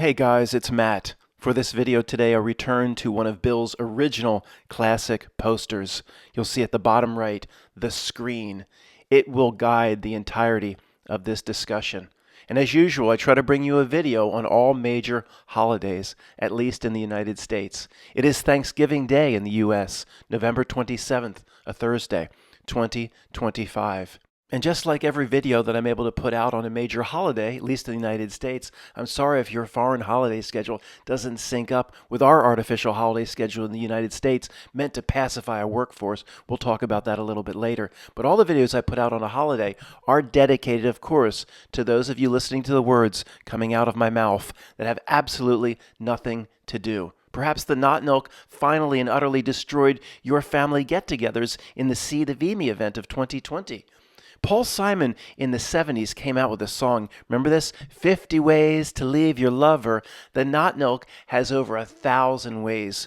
Hey guys, it's Matt. For this video today, a return to one of Bill's original classic posters. You'll see at the bottom right, the screen. It will guide the entirety of this discussion. And as usual, I try to bring you a video on all major holidays, at least in the United States. It is Thanksgiving Day in the U.S., November 27th, a Thursday, 2025. And just like every video that I'm able to put out on a major holiday, at least in the United States, I'm sorry if your foreign holiday schedule doesn't sync up with our artificial holiday schedule in the United States, meant to pacify a workforce. We'll talk about that a little bit later. But all the videos I put out on a holiday are dedicated, of course, to those of you listening to the words coming out of my mouth that have absolutely nothing to do. Perhaps the Not Milk finally and utterly destroyed your family get-togethers in the Seed of Emi event of 2020. Paul Simon in the 70s came out with a song. Remember this? 50 Ways to Leave Your Lover. The Not Milk has over 1,000 ways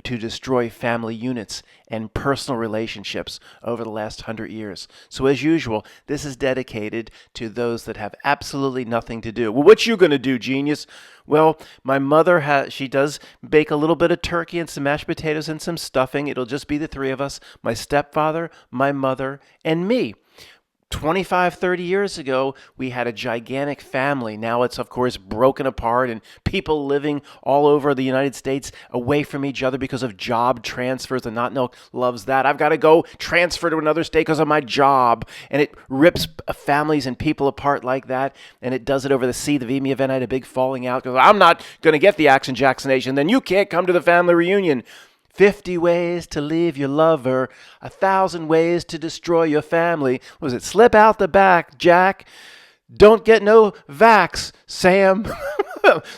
to destroy family units and personal relationships over the last 100 years. So as usual, this is dedicated to those that have absolutely nothing to do. Well, what you going to do, genius? Well, my mother, she does bake a little bit of turkey and some mashed potatoes and some stuffing. It'll just be the three of us, my stepfather, my mother, and me. 25, 30 years ago, we had a gigantic family. Now it's, of course, broken apart and people living all over the United States away from each other because of job transfers. And Not Milk loves that. I've got to go transfer to another state because of my job. And it rips families and people apart like that. And it does it over the Seed of Emi event. I had a big falling out because I'm not going to get the Action Jacksonation. Then you can't come to the family reunion. 50 ways to leave your lover, 1,000 ways to destroy your family. What was it? Slip out the back, Jack. Don't get no vax, Sam.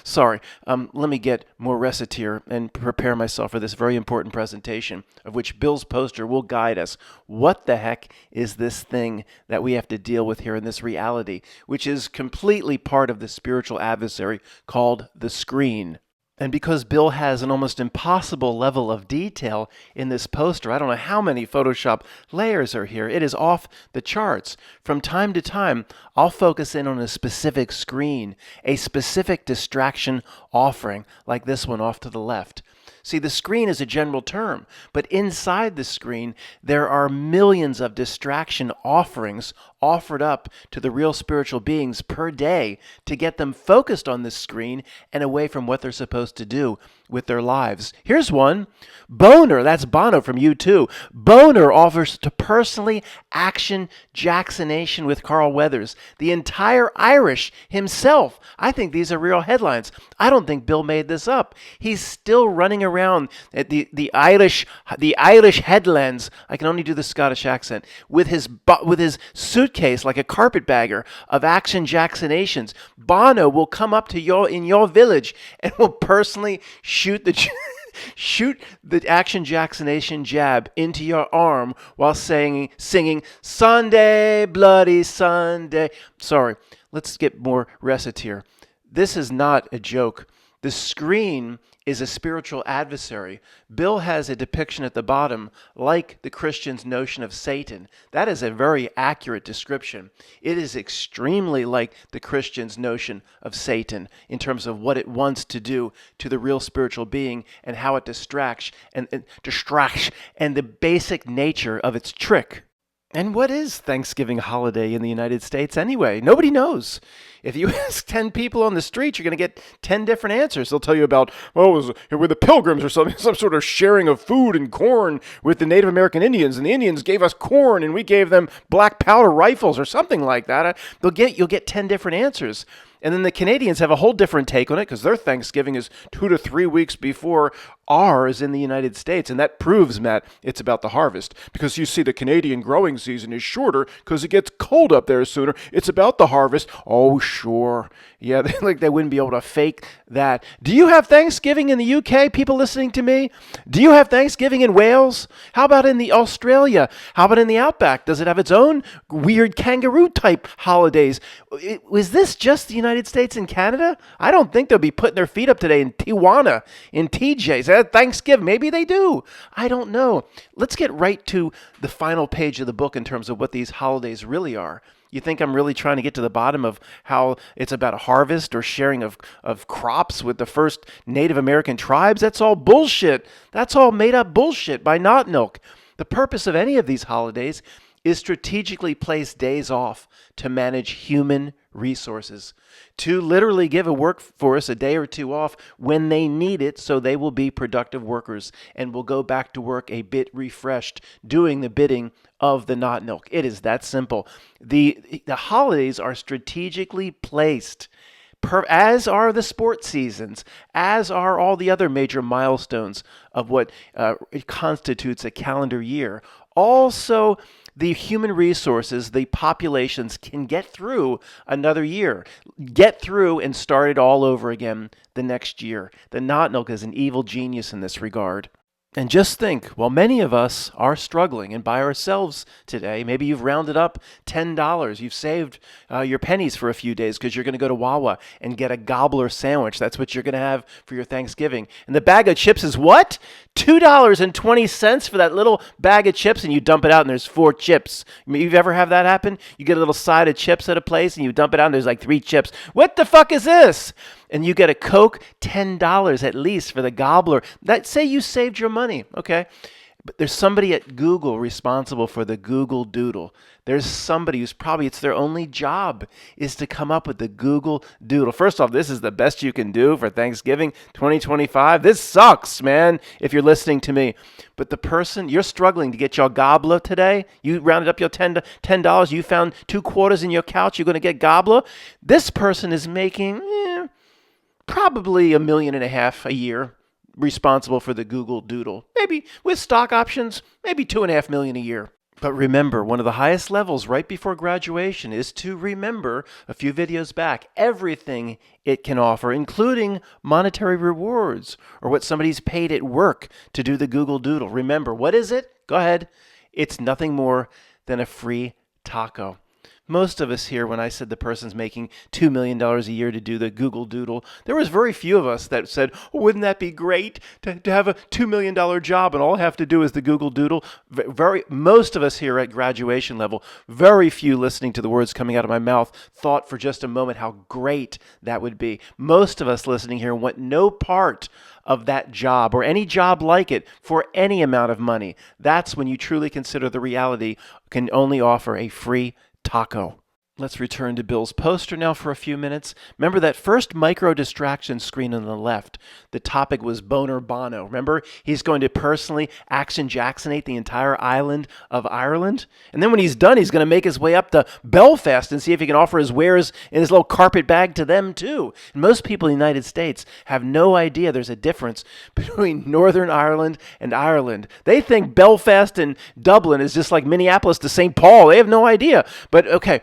Sorry. Let me get more recipe here and prepare myself for this very important presentation, of which Bill's poster will guide us. What the heck is this thing that we have to deal with here in this reality, which is completely part of the spiritual adversary called the screen? And because Bill has an almost impossible level of detail in this poster, I don't know how many Photoshop layers are here. It is off the charts. From time to time, I'll focus in on a specific screen, a specific distraction offering, like this one off to the left. See, the screen is a general term, but inside the screen, there are millions of distraction offerings offered up to the real spiritual beings per day to get them focused on this screen and away from what they're supposed to do with their lives. Here's one. Boner, that's Bono from U2. Boner offers to personally action Jacksonation with Carl Weathers, the entire Irish himself. I think these are real headlines. I don't think Bill made this up. He's still running around at the Irish headlands. I can only do the Scottish accent with his suitcase like a carpetbagger of action Jacksonations. Bono will come up to in your village and will personally shoot the Action Jacksonation jab into your arm while singing Sunday, Bloody Sunday. Sorry, let's get more recipe here. This is not a joke. The screen is a spiritual adversary. Bill has a depiction at the bottom like the Christian's notion of Satan. That is a very accurate description. It is extremely like the Christian's notion of Satan in terms of what it wants to do to the real spiritual being and how it distracts and the basic nature of its trick. And what is Thanksgiving holiday in the United States anyway? Nobody knows. If you ask 10 people on the street, you're going to get 10 different answers. They'll tell you about, we're the Pilgrims or something, some sort of sharing of food and corn with the Native American Indians, and the Indians gave us corn and we gave them black powder rifles or something like that. You'll get 10 different answers. And then the Canadians have a whole different take on it because their Thanksgiving is 2 to 3 weeks before ours in the United States. And that proves, Matt, it's about the harvest. Because you see, the Canadian growing season is shorter because it gets cold up there sooner. It's about the harvest. Oh, sure. Yeah, they wouldn't be able to fake that. Do you have Thanksgiving in the UK, people listening to me? Do you have Thanksgiving in Wales? How about in the Australia? How about in the Outback? Does it have its own weird kangaroo-type holidays? Was this just the United States and Canada? I don't think they'll be putting their feet up today in Tijuana, in TJ's. Thanksgiving. Maybe they do. I don't know. Let's get right to the final page of the book in terms of what these holidays really are. You think I'm really trying to get to the bottom of how it's about a harvest or sharing of crops with the first Native American tribes? That's all bullshit. That's all made up bullshit by Not Milk. The purpose of any of these holidays is strategically place days off to manage human resources, to literally give a workforce a day or two off when they need it so they will be productive workers and will go back to work a bit refreshed, doing the bidding of the Not Milk. It is that simple. The holidays are strategically placed as are the sports seasons, as are all the other major milestones of what constitutes a calendar year. Also, the human resources, the populations can get through another year, get through and start it all over again the next year. The Not Milk is an evil genius in this regard. And just think, while many of us are struggling and by ourselves today, maybe you've rounded up $10. You've saved your pennies for a few days because you're going to go to Wawa and get a Gobbler sandwich. That's what you're going to have for your Thanksgiving. And the bag of chips is what? $2.20 for that little bag of chips, and you dump it out and there's 4 chips. You've ever have that happen? You get a little side of chips at a place and you dump it out and there's like 3 chips. What the fuck is this? And you get a Coke, $10 at least for the Gobbler. Say you saved your money, okay? But there's somebody at Google responsible for the Google Doodle. There's somebody who's probably, it's their only job is to come up with the Google Doodle. First off, this is the best you can do for Thanksgiving 2025. This sucks, man, if you're listening to me. But the person, you're struggling to get your Gobbler today. You rounded up your $10. You found 2 quarters in your couch. You're going to get Gobbler. This person is making probably $1.5 million a year, responsible for the Google Doodle. Maybe with stock options, maybe $2.5 million a year. But remember, one of the highest levels right before graduation is to remember a few videos back everything it can offer, including monetary rewards or what somebody's paid at work to do the Google Doodle. Remember, what is it? Go ahead. It's nothing more than a free taco. Most of us here, when I said the person's making $2 million a year to do the Google Doodle, there was very few of us that said, oh, wouldn't that be great to have a $2 million job and all I have to do is the Google Doodle? Most of us here at graduation level, very few listening to the words coming out of my mouth, thought for just a moment how great that would be. Most of us listening here want no part of that job or any job like it for any amount of money. That's when you truly consider the reality can only offer a free taco. Let's return to Bill's poster now for a few minutes. Remember that first micro distraction screen on the left? The topic was Boner Bono. Remember, he's going to personally Action Jacksonate the entire island of Ireland. And then when he's done, he's going to make his way up to Belfast and see if he can offer his wares in his little carpet bag to them too. And most people in the United States have no idea there's a difference between Northern Ireland and Ireland. They think Belfast and Dublin is just like Minneapolis to St. Paul. They have no idea. But okay.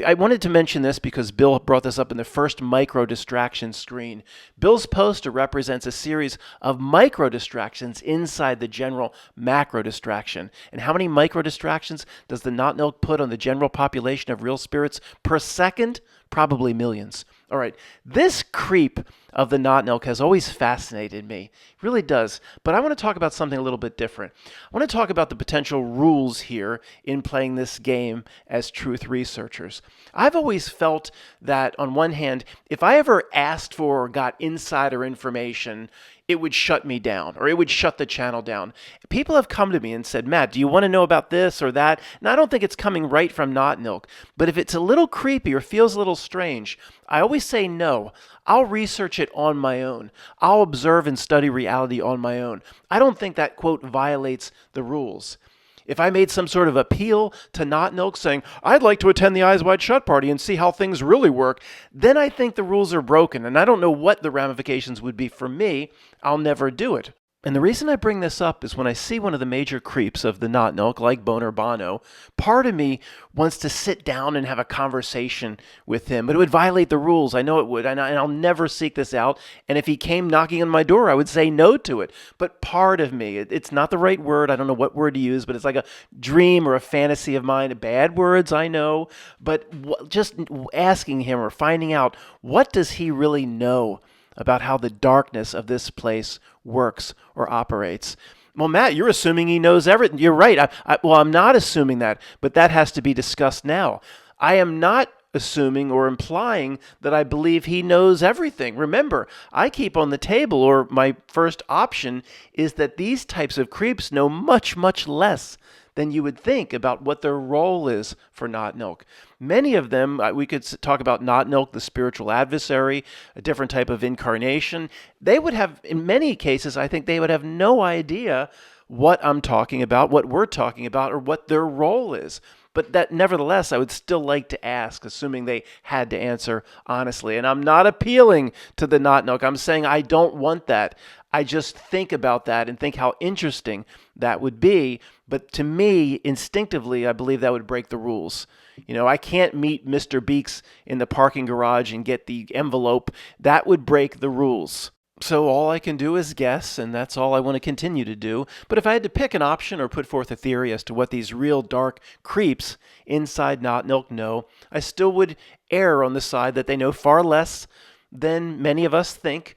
I wanted to mention this because Bill brought this up in the first micro distraction screen. Bill's poster represents a series of micro distractions inside the general macro distraction. And how many micro distractions does the Not Milk put on the general population of real spirits per second? Probably millions. All right, this creep of the Not Milk has always fascinated me. It really does. But I want to talk about something a little bit different. I want to talk about the potential rules here in playing this game as truth researchers. I've always felt that, on one hand, if I ever asked for or got insider information, it would shut me down or it would shut the channel down. People have come to me and said, Matt, do you want to know about this or that? And I don't think it's coming right from Not Milk. But if it's a little creepy or feels a little strange, I always say no. I'll research it on my own. I'll observe and study reality on my own. I don't think that, quote, violates the rules. If I made some sort of appeal to Not Milk saying, I'd like to attend the Eyes Wide Shut party and see how things really work, then I think the rules are broken, and I don't know what the ramifications would be for me. I'll never do it. And the reason I bring this up is when I see one of the major creeps of the Not Milk, like Boner Bono, part of me wants to sit down and have a conversation with him, but it would violate the rules. I know it would, and I'll never seek this out. And if he came knocking on my door, I would say no to it. But part of me, it's not the right word, I don't know what word to use, but it's like a dream or a fantasy of mine. Bad words, I know, but just asking him or finding out, what does he really know about how the darkness of this place works or operates? Well, Matt, you're assuming he knows everything. You're right. I'm not assuming that, but that has to be discussed now. I am not assuming or implying that I believe he knows everything. Remember, I keep on the table, or my first option is that these types of creeps know much, much less than you would think about what their role is for Not Nilk. Many of them, we could talk about Not Nilk, the spiritual adversary, a different type of incarnation. They would have, in many cases, I think they would have no idea what I'm talking about, what we're talking about, or what their role is. But that, nevertheless, I would still like to ask, assuming they had to answer honestly. And I'm not appealing to the Not Nilk. I'm saying I don't want that. I just think about that and think how interesting that would be. But to me, instinctively, I believe that would break the rules. You know, I can't meet Mr. Beeks in the parking garage and get the envelope. That would break the rules. So all I can do is guess, and that's all I want to continue to do. But if I had to pick an option or put forth a theory as to what these real dark creeps inside Not Nilk know, I still would err on the side that they know far less than many of us think.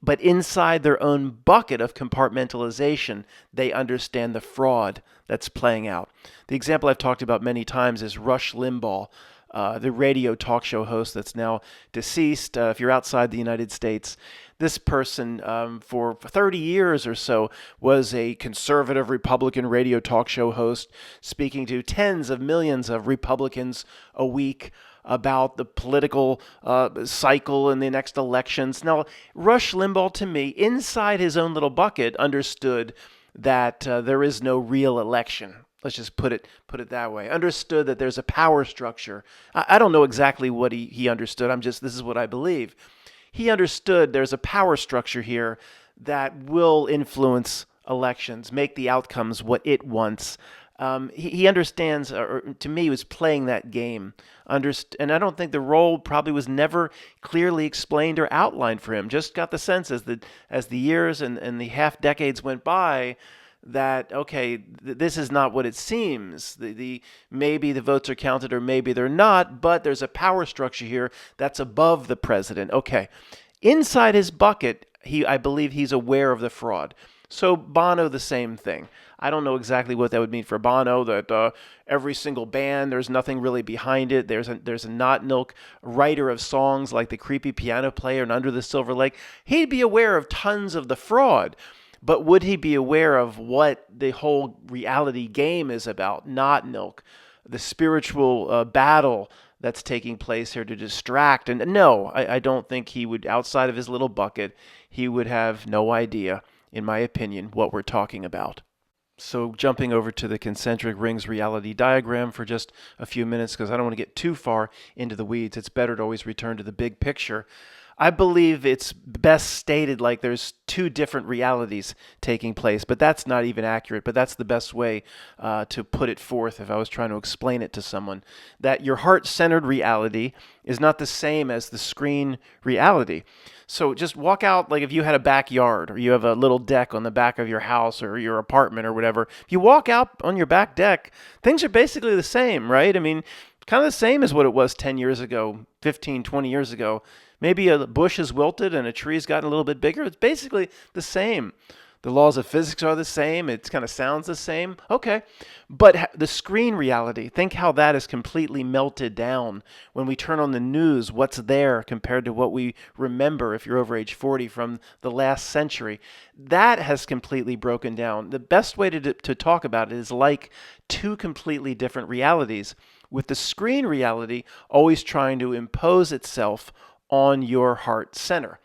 But inside their own bucket of compartmentalization, they understand the fraud that's playing out. The example I've talked about many times is Rush Limbaugh, the radio talk show host that's now deceased. If you're outside the United States, this person for 30 years or so was a conservative Republican radio talk show host, speaking to tens of millions of Republicans a week about the political cycle in the next elections. Now, Rush Limbaugh, to me, inside his own little bucket, understood that there is no real election. Let's just put it that way. Understood that there's a power structure. I don't know exactly what he understood. This is what I believe. He understood there's a power structure here that will influence elections, make the outcomes what it wants. He understands, or to me, he was playing that game. And I don't think the role probably was never clearly explained or outlined for him. Just got the sense as the years and the half decades went by that, okay, this is not what it seems. Maybe the votes are counted or maybe they're not, but there's a power structure here that's above the president. Okay. Inside his bucket, I believe he's aware of the fraud. So Bono, the same thing. I don't know exactly what that would mean for Bono, that every single band, there's nothing really behind it. There's a Not Nilk writer of songs like the Creepy Piano Player and Under the Silver Lake. He'd be aware of tons of the fraud. But would he be aware of what the whole reality game is about? Not Nilk, the spiritual battle that's taking place here to distract. And no, I don't think he would, outside of his little bucket, he would have no idea, in my opinion, what we're talking about. So jumping over to the concentric rings reality diagram for just a few minutes, because I don't want to get too far into the weeds. It's better to always return to the big picture. I believe it's best stated like there's two different realities taking place, but that's not even accurate. But that's the best way to put it forth if I was trying to explain it to someone. That your heart-centered reality is not the same as the screen reality. So just walk out, like if you had a backyard or you have a little deck on the back of your house or your apartment or whatever. If you walk out on your back deck, things are basically the same, right? I mean, kind of the same as what it was 10 years ago, 15, 20 years ago. Maybe a bush has wilted and a tree's gotten a little bit bigger. It's basically the same. The laws of physics are the same. It kind of sounds the same. Okay. But the screen reality, think how that is completely melted down. When we turn on the news, what's there compared to what we remember, if you're over age 40, from the last century. That has completely broken down. The best way to talk about it is like two completely different realities, with the screen reality always trying to impose itself on your heart center.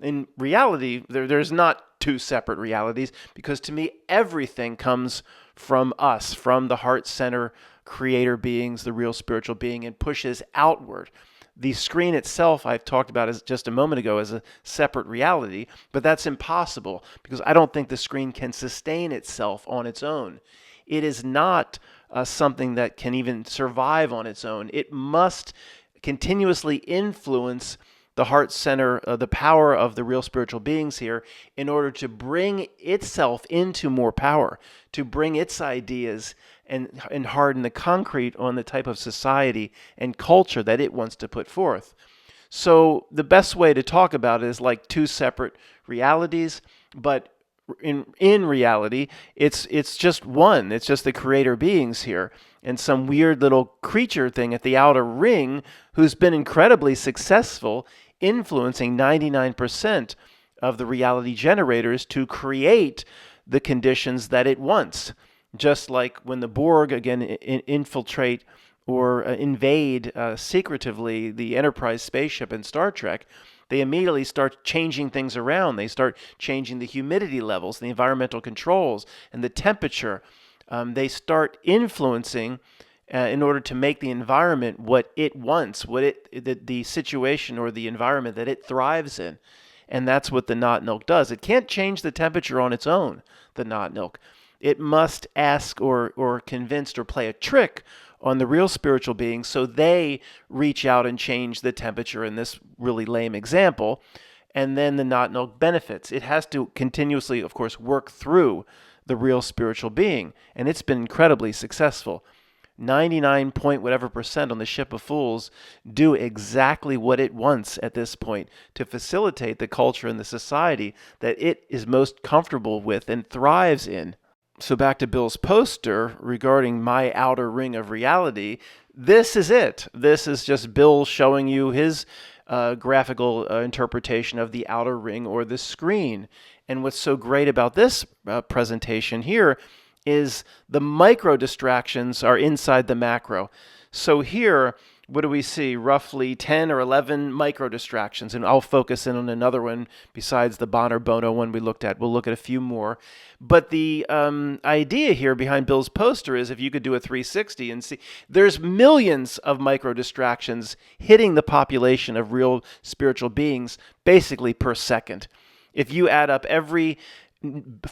In reality, there's not two separate realities, because to me, everything comes from us, from the heart center creator beings, the real spiritual being, and pushes outward. The screen itself, I've talked about as just a moment ago, as a separate reality, but that's impossible because I don't think the screen can sustain itself on its own. It is not something that can even survive on its own. It must continuously influence the heart center, the power of the real spiritual beings here, in order to bring itself into more power, to bring its ideas and harden the concrete on the type of society and culture that it wants to put forth. So the best way to talk about it is like two separate realities, but in reality, it's just one. It's just the creator beings here, and some weird little creature thing at the outer ring who's been incredibly successful, influencing 99% of the reality generators to create the conditions that it wants. Just like when the Borg again infiltrate or invade secretively the Enterprise spaceship in Star Trek, they immediately start changing things around. They start changing the humidity levels, the environmental controls, and the temperature. They start influencing in order to make the environment what it wants, the situation or the environment that it thrives in. And that's what the Not Nilk does. It can't change the temperature on its own, the Not Nilk. It must ask or convince or play a trick on the real spiritual beings so they reach out and change the temperature in this really lame example. And then the Not Nilk benefits. It has to continuously, of course, work through the real spiritual being. And it's been incredibly successful. 99 point whatever percent on the Ship of Fools do exactly what it wants at this point to facilitate the culture and the society that it is most comfortable with and thrives in. So back to Bill's poster regarding my outer ring of reality. This is it. This is just Bill showing you his graphical interpretation of the outer ring or the screen. And what's so great about this presentation here is the micro distractions are inside the macro. So here, what do we see? Roughly 10 or 11 micro distractions. And I'll focus in on another one besides the Bonner Bono one we looked at. We'll look at a few more. But the idea here behind Bill's poster is if you could do a 360 and see, there's millions of micro distractions hitting the population of real spiritual beings basically per second. If you add up every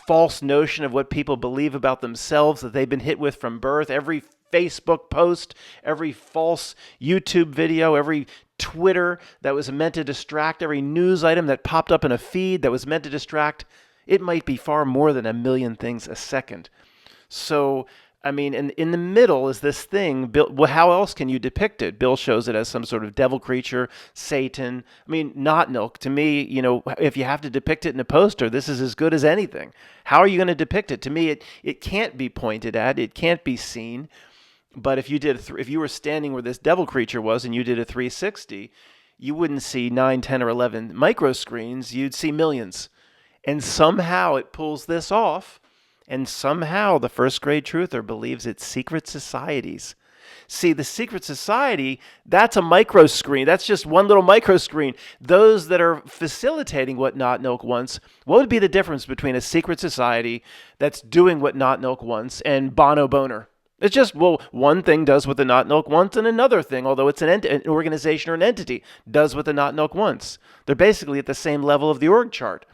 false notion of what people believe about themselves that they've been hit with from birth, every Facebook post, every false YouTube video, every Twitter that was meant to distract, every news item that popped up in a feed that was meant to distract, it might be far more than 1 million things a second. So, I mean, in the middle is this thing. Bill, well, how else can you depict it? Bill shows it as some sort of devil creature, Satan. I mean, Not Nilk. To me, if you have to depict it in a poster, this is as good as anything. How are you going to depict it? To me, it can't be pointed at. It can't be seen. But if you were standing where this devil creature was and you did a 360, you wouldn't see 9, 10, or 11 micro screens. You'd see millions. And somehow it pulls this off. And somehow the first grade truther believes it's secret societies. See, the secret society, that's a micro screen. That's just one little micro screen. Those that are facilitating what Not Nilk wants, what would be the difference between a secret society that's doing what Not Nilk wants and Bono Boner? It's just, well, one thing does what the Not Nilk wants and another thing, although it's an organization or an entity, does what the Not Nilk wants. They're basically at the same level of the org chart.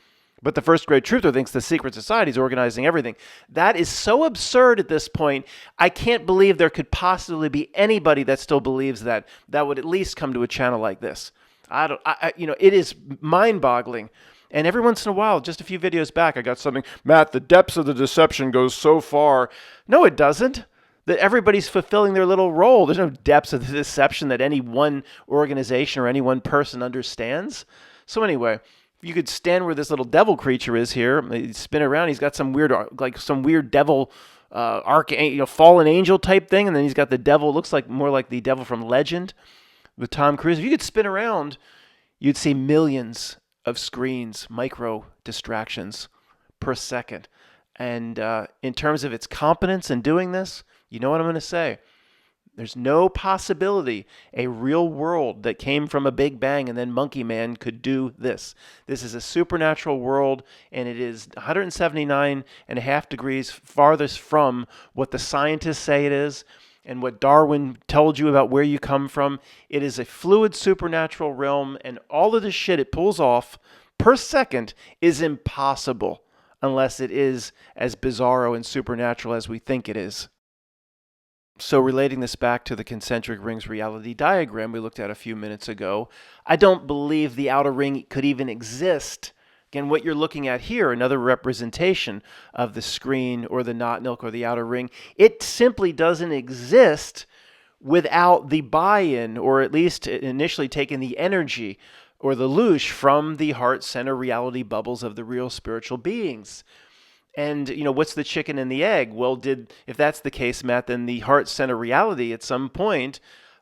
But the first grade truther thinks the secret society is organizing everything. That is so absurd at this point. I can't believe there could possibly be anybody that still believes that would at least come to a channel like this. It is mind-boggling. And every once in a while, just a few videos back, I got something, Matt, the depths of the deception goes so far. No, it doesn't. That everybody's fulfilling their little role. There's no depths of the deception that any one organization or any one person understands. So anyway, you could stand where this little devil creature is here. He'd spin around. He's got some weird devil, fallen angel type thing, and then he's got the devil. Looks like more like the devil from Legend with Tom Cruise. If you could spin around, you'd see millions of screens, micro distractions per second. And in terms of its competence in doing this, you know what I'm going to say. There's no possibility a real world that came from a Big Bang and then Monkey Man could do this. This is a supernatural world, and it is 179.5 degrees farthest from what the scientists say it is and what Darwin told you about where you come from. It is a fluid supernatural realm, and all of the shit it pulls off per second is impossible unless it is as bizarro and supernatural as we think it is. So relating this back to the concentric rings reality diagram we looked at a few minutes ago, I don't believe the outer ring could even exist. Again, what you're looking at here, another representation of the screen or the Not Nilk or the outer ring, it simply doesn't exist without the buy-in, or at least initially taking the energy or the loosh from the heart center reality bubbles of the real spiritual beings. And, what's the chicken and the egg? Well, if that's the case, Matt, then the heart center reality at some point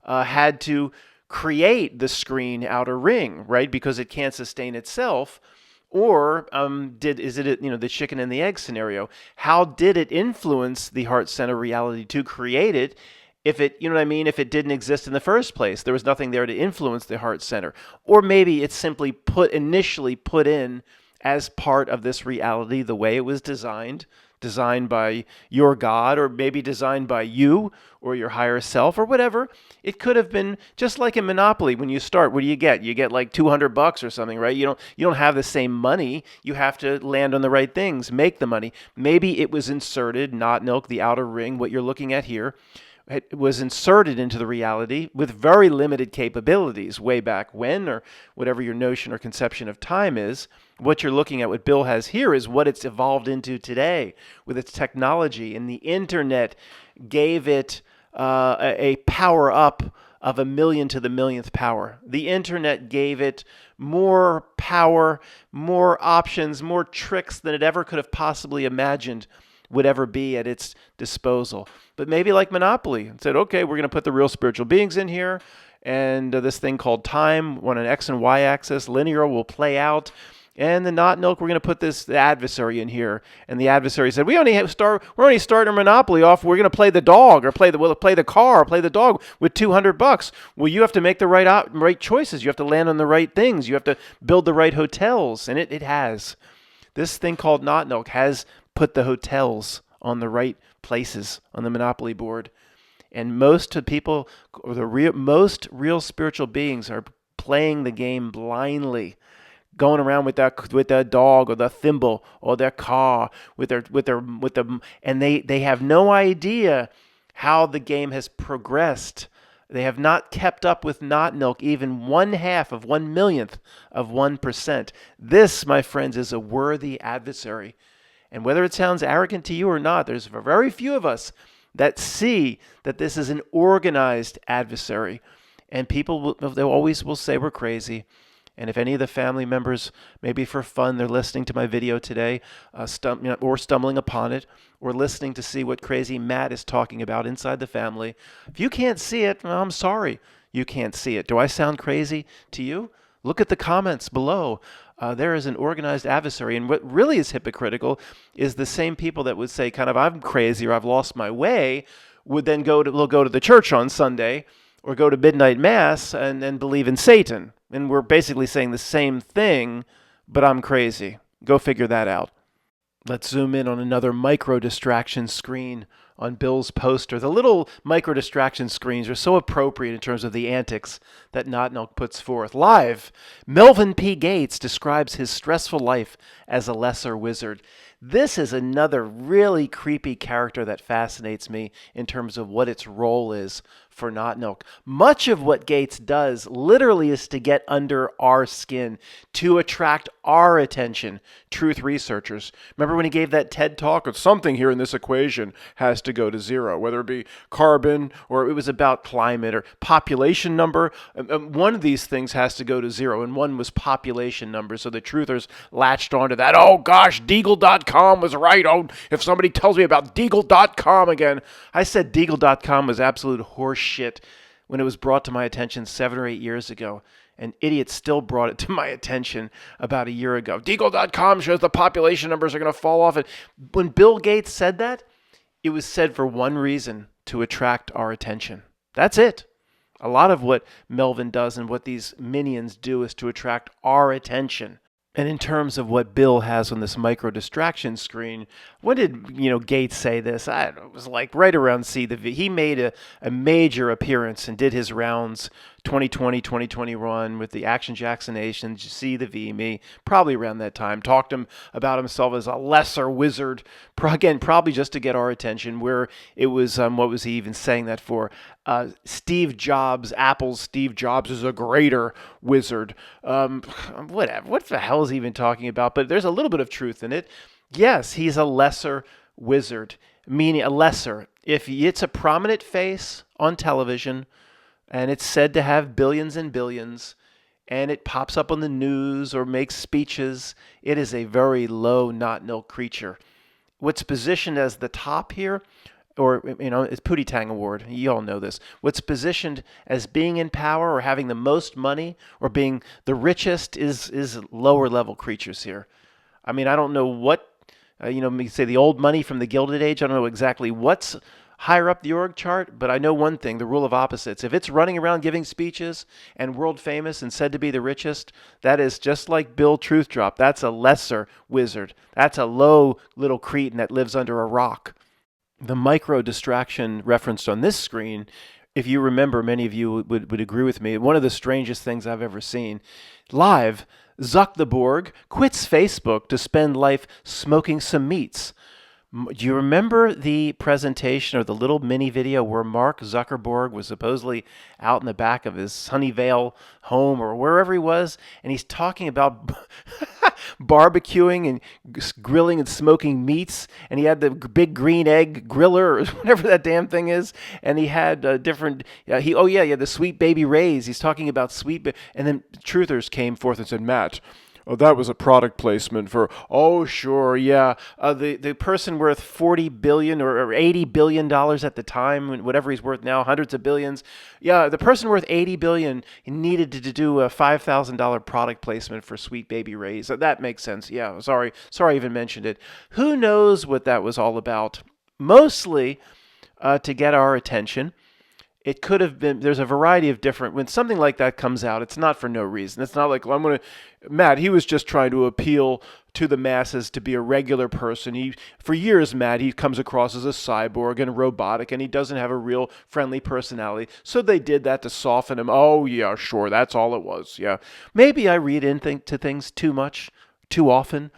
had to create the screen outer ring, right? Because it can't sustain itself. Or is it the chicken and the egg scenario? How did it influence the heart center reality to create it? If it, if it didn't exist in the first place, there was nothing there to influence the heart center. Or maybe it's simply initially put in as part of this reality the way it was designed by your God, or maybe designed by you or your higher self, or whatever. It could have been just like in Monopoly. When you start, what do you get? You get like $200 or something, right? You don't have the same money. You have to land on the right things, make the money. Maybe it was inserted, not milk, the outer ring, what you're looking at here. It was inserted into the reality with very limited capabilities way back when, or whatever your notion or conception of time is. What you're looking at, what Bill has here, is what it's evolved into today with its technology. And the internet gave it a power up of 1,000,000 to the millionth power. The internet gave it more power, more options, more tricks than it ever could have possibly imagined would ever be at its disposal. But maybe like Monopoly, it said, okay, we're going to put the real spiritual beings in here, and this thing called time on an X and Y axis, linear, will play out. And the not milk, we're going to put the adversary in here. And the adversary said, we're only starting our Monopoly off. We're going to play the dog, or play the car, or play the dog with $200. Well, you have to make the right choices. You have to land on the right things. You have to build the right hotels. And it has. This thing called not milk has put the hotels on the right places on the Monopoly board. And most people, or most real spiritual beings, are playing the game blindly, going around with their dog or the thimble or their car and they have no idea how the game has progressed. They have not kept up with not milk even 1/2 of 1/1,000,000th of 1%. This, my friends, is a worthy adversary. And whether it sounds arrogant to you or not, there's very few of us that see that this is an organized adversary. And people they always will say we're crazy. And if any of the family members, maybe for fun, they're listening to my video today, or stumbling upon it, or listening to see what crazy Matt is talking about inside the family, if you can't see it, well, I'm sorry you can't see it. Do I sound crazy to you? Look at the comments below. There is an organized adversary. And what really is hypocritical is the same people that would say kind of, I'm crazy or I've lost my way, would then go to the church on Sunday or go to midnight mass and then believe in Satan. And we're basically saying the same thing, but I'm crazy. Go figure that out. Let's zoom in on another micro distraction screen on Bill's poster. The little micro distraction screens are so appropriate in terms of the antics that Not Milk puts forth. Live, Melvin P. Gates describes his stressful life as a lesser wizard. This is another really creepy character that fascinates me in terms of what its role is for Not Milk. Much of what Gates does literally is to get under our skin, to attract our attention, truth researchers. Remember when he gave that TED talk of something here in this equation has to go to zero, whether it be carbon or it was about climate or population number. One of these things has to go to zero, and one was population number. So the truthers latched onto that. Oh gosh, Deagle.com was right. Oh, if somebody tells me about Deagle.com again. I said Deagle.com was absolute horse shit when it was brought to my attention 7 or 8 years ago. And idiots still brought it to my attention about a year ago. Deagle.com shows the population numbers are going to fall off. And when Bill Gates said that, it was said for one reason: to attract our attention. That's it. A lot of what Melvin does and what these minions do is to attract our attention. And in terms of what Bill has on this micro distraction screen, when did Gates say this? I don't know, it was like right around See the V. He made a major appearance and did his rounds 2020, 2021 with the Action Jacksonation, See the V, me, probably around that time. Talked about himself as a lesser wizard, again, probably just to get our attention, where it was, what was he even saying that for? Steve Jobs, Apple's Steve Jobs is a greater wizard. Whatever. What the hell is he even talking about? But there's a little bit of truth in it. Yes, he's a lesser wizard, meaning a lesser. If it's a prominent face on television and it's said to have billions and billions, and it pops up on the news or makes speeches, it is a very low not milk creature. what's positioned as the top here, or it's Pootie Tang Award. You all know this. What's positioned as being in power or having the most money or being the richest is lower level creatures here. I mean, I don't know what you say the old money from the Gilded Age. I don't know exactly what's higher up the org chart, but I know one thing: the rule of opposites. If it's running around giving speeches and world famous and said to be the richest, that is just like Bill Truth Drop. That's a lesser wizard. That's a low little cretin that lives under a rock. The micro distraction referenced on this screen, if you remember, many of you would agree with me, one of the strangest things I've ever seen. Live, Zuckerberg quits Facebook to spend life smoking some meats. Do you remember the presentation or the little mini video where Mark Zuckerberg was supposedly out in the back of his Sunnyvale home or wherever he was, and he's talking about barbecuing and grilling and smoking meats, and he had the big green egg griller or whatever that damn thing is, and he had different, he had the Sweet Baby Rays. He's talking about and then truthers came forth and said, Matt, oh, that was a product placement for, oh, sure, yeah. The person worth $40 billion or $80 billion at the time, whatever he's worth now, hundreds of billions. Yeah, the person worth $80 billion needed to do a $5,000 product placement for Sweet Baby Rays. That makes sense. Yeah, sorry I even mentioned it. Who knows what that was all about? Mostly to get our attention. It could have been, there's a variety of different, when something like that comes out, it's not for no reason. It's not like, well, Matt, he was just trying to appeal to the masses to be a regular person. For years, Matt, he comes across as a cyborg and robotic, and he doesn't have a real friendly personality. So they did that to soften him. Oh, yeah, sure, that's all it was, yeah. Maybe I read into things too much, too often.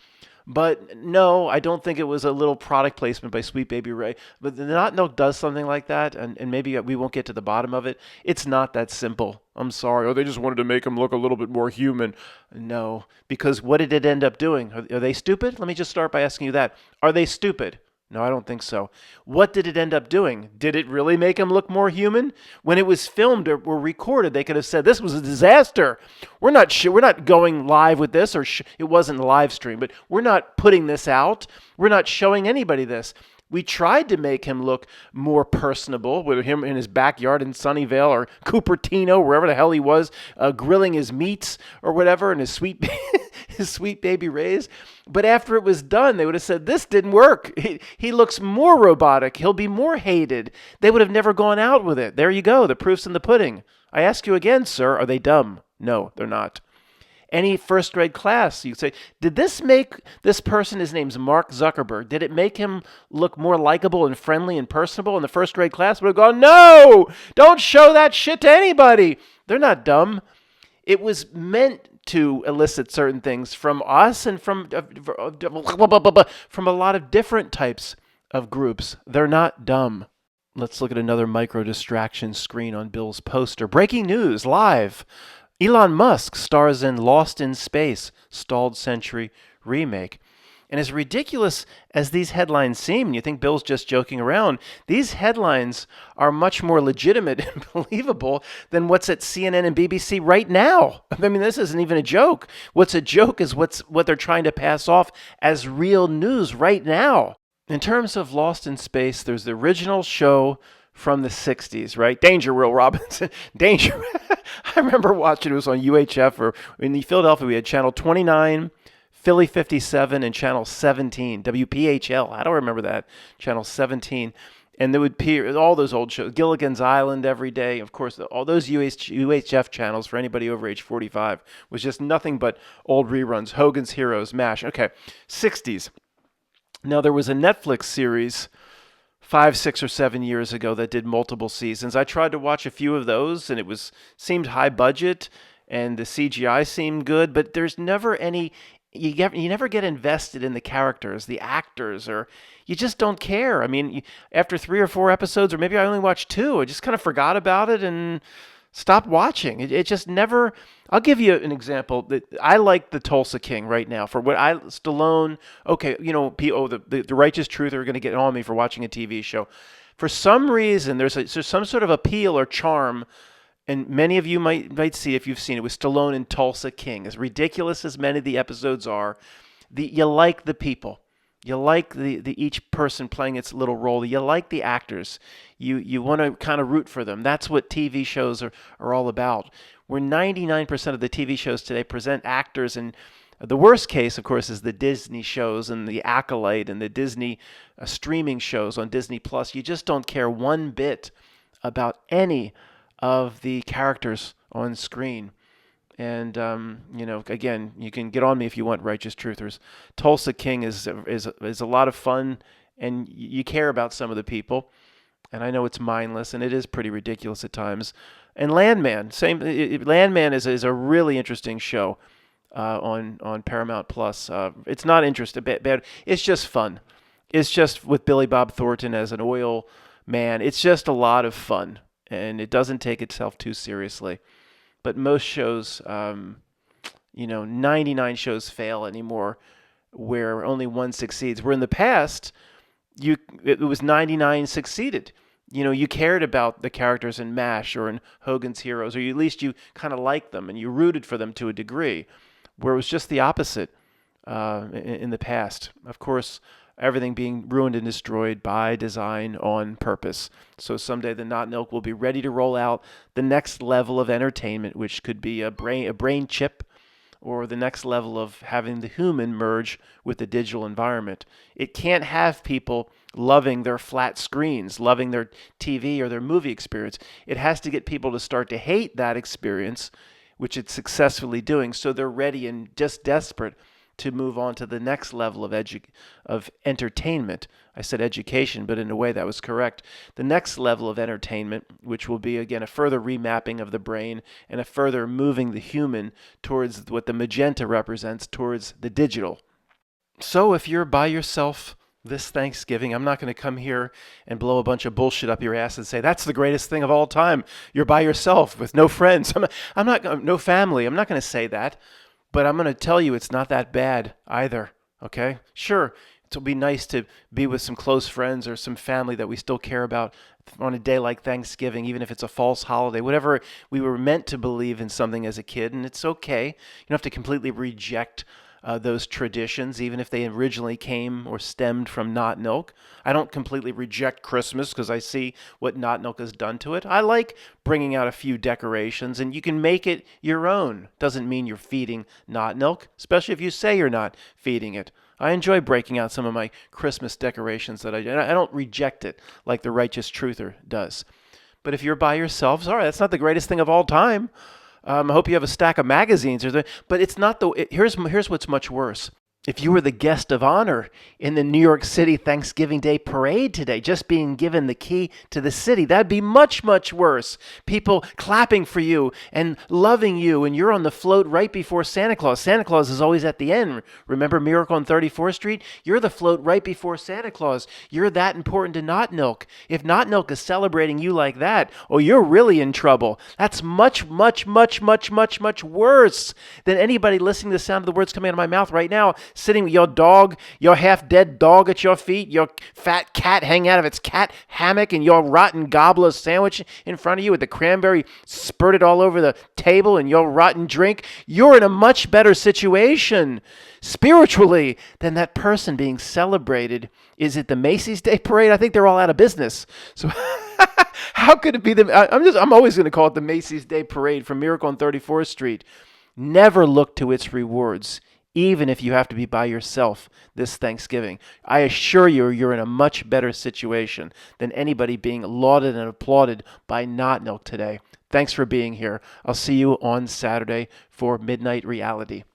But no, I don't think it was a little product placement by Sweet Baby Ray. But the Not Milk does something like that, and maybe we won't get to the bottom of it. It's not that simple. I'm sorry. Oh, they just wanted to make him look a little bit more human. No, because what did it end up doing? Are they stupid? Let me just start by asking you that. Are they stupid? No, I don't think so. What did it end up doing? Did it really make him look more human? When it was filmed or recorded, they could have said this was a disaster. We're not going live with this, or it wasn't a live stream, but we're not putting this out. We're not showing anybody this. We tried to make him look more personable with him in his backyard in Sunnyvale or Cupertino, wherever the hell he was, grilling his meats or whatever, and his Sweet Baby Rays. But after it was done, they would have said, this didn't work. He looks more robotic. He'll be more hated. They would have never gone out with it. There you go. The proof's in the pudding. I ask you again, sir, are they dumb? No, they're not. Any first grade class, you say, did this make this person, his name's Mark Zuckerberg, did it make him look more likable and friendly and personable in the first grade class? Would have gone, no, don't show that shit to anybody. They're not dumb. It was meant to elicit certain things from us and from a lot of different types of groups. They're not dumb. Let's look at another micro distraction screen on Bill's poster. Breaking news, live. Elon Musk stars in Lost in Space, stalled century remake. And as ridiculous as these headlines seem, you think Bill's just joking around, these headlines are much more legitimate and believable than what's at CNN and BBC right now. I mean, this isn't even a joke. What's a joke is what they're trying to pass off as real news right now. In terms of Lost in Space, there's the original show from the 60s, right? Danger, Will Robinson. Danger. I remember watching, it was on UHF, or in Philadelphia, we had Channel 29, Philly 57, and Channel 17, WPHL. I don't remember that. Channel 17. And there would appear all those old shows, Gilligan's Island every day. Of course, all those UHF channels for anybody over age 45 was just nothing but old reruns. Hogan's Heroes, MASH. Okay, 60s. Now, there was a Netflix series 5, 6, or 7 years ago that did multiple seasons. I tried to watch a few of those, and it seemed high budget, and the CGI seemed good, but there's never any. You never get invested in the characters, the actors, or you just don't care. I mean, after 3 or 4 episodes, or maybe I only watched 2, I just kind of forgot about it and stopped watching. It just never. I'll give you an example. I like the Tulsa King right now for what Stallone. Okay, the Righteous Truth are going to get on me for watching a TV show. For some reason, there's some sort of appeal or charm, and many of you might see if you've seen it with Stallone in Tulsa King. As ridiculous as many of the episodes are, you like the people. You like the each person playing its little role. You like the actors. You want to kind of root for them. That's what TV shows are all about. Where 99% of the TV shows today present actors, and the worst case, of course, is the Disney shows and the Acolyte and the Disney streaming shows on Disney Plus. You just don't care one bit about any of the characters on screen. And again, you can get on me if you want, righteous truthers. Tulsa King is a lot of fun, and you care about some of the people. And I know it's mindless, and it is pretty ridiculous at times. And Landman, Landman is a really interesting show on Paramount Plus. It's not interesting, bad. It's just fun. It's just with Billy Bob Thornton as an oil man. It's just a lot of fun, and it doesn't take itself too seriously. But most shows, 99 shows fail anymore, where only one succeeds. Where in the past, it was 99 succeeded. You cared about the characters in MASH or in Hogan's Heroes, or at least you kind of liked them and you rooted for them to a degree, where it was just the opposite in the past. Of course, everything being ruined and destroyed by design on purpose. So someday the Not Milk will be ready to roll out the next level of entertainment, which could be a brain chip, or the next level of having the human merge with the digital environment. It can't have people loving their flat screens, loving their TV or their movie experience. It has to get people to start to hate that experience, which it's successfully doing, so they're ready and just desperate to move on to the next level of entertainment. I said education, but in a way that was correct. The next level of entertainment, which will be, again, a further remapping of the brain and a further moving the human towards what the magenta represents, towards the digital. So if you're by yourself this Thanksgiving, I'm not going to come here and blow a bunch of bullshit up your ass and say, that's the greatest thing of all time. You're by yourself with no friends. I'm not no family. I'm not going to say that. But I'm going to tell you it's not that bad either, okay? Sure, it'll be nice to be with some close friends or some family that we still care about on a day like Thanksgiving, even if it's a false holiday, whatever. We were meant to believe in something as a kid, and it's okay. You don't have to completely reject those traditions, even if they originally came or stemmed from Not Milk. I don't completely reject Christmas because I see what Not Milk has done to it. I like bringing out a few decorations, and you can make it your own. Doesn't mean you're feeding Not Milk, especially if you say you're not feeding it. I enjoy breaking out some of my Christmas decorations and I don't reject it like the righteous truther does. But if you're by yourselves, all right, that's not the greatest thing of all time. I hope you have a stack of magazines, but it's not here's what's much worse. If you were the guest of honor in the New York City Thanksgiving Day parade today, just being given the key to the city, that'd be much, much worse. People clapping for you and loving you, and you're on the float right before Santa Claus. Santa Claus is always at the end. Remember Miracle on 34th Street? You're the float right before Santa Claus. You're that important to Not Milk. If Not Milk is celebrating you like that, oh, you're really in trouble. That's much, much, much, much, much, much worse than anybody listening to the sound of the words coming out of my mouth right now, sitting with your dog, your half-dead dog at your feet, your fat cat hanging out of its cat hammock, and your rotten Gobbler sandwich in front of you with the cranberry spurted all over the table and your rotten drink. You're in a much better situation spiritually than that person being celebrated. Is it the Macy's Day Parade? I think they're all out of business. So how could it be I'm always going to call it the Macy's Day Parade from Miracle on 34th Street. Never look to its rewards, even if you have to be by yourself this Thanksgiving. I assure you, you're in a much better situation than anybody being lauded and applauded by Not Milk today. Thanks for being here. I'll see you on Saturday for Midnight Reality.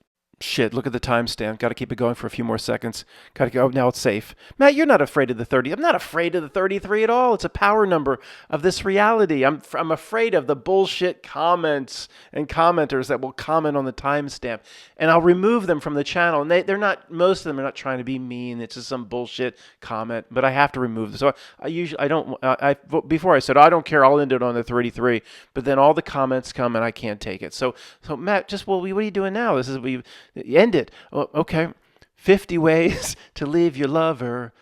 Shit, look at the timestamp. Got to keep it going for a few more seconds. Got to go. Now it's safe. Matt, you're not afraid of the 30. I'm not afraid of the 33 at all. It's a power number of this reality. I'm afraid of the bullshit comments and commenters that will comment on the timestamp. And I'll remove them from the channel. And they're not, most of them are not trying to be mean. It's just some bullshit comment. But I have to remove them. So before I said, I don't care. I'll end it on the 33. But then all the comments come and I can't take it. So Matt, what are you doing now? End it. Oh, okay. 50 ways to leave your lover.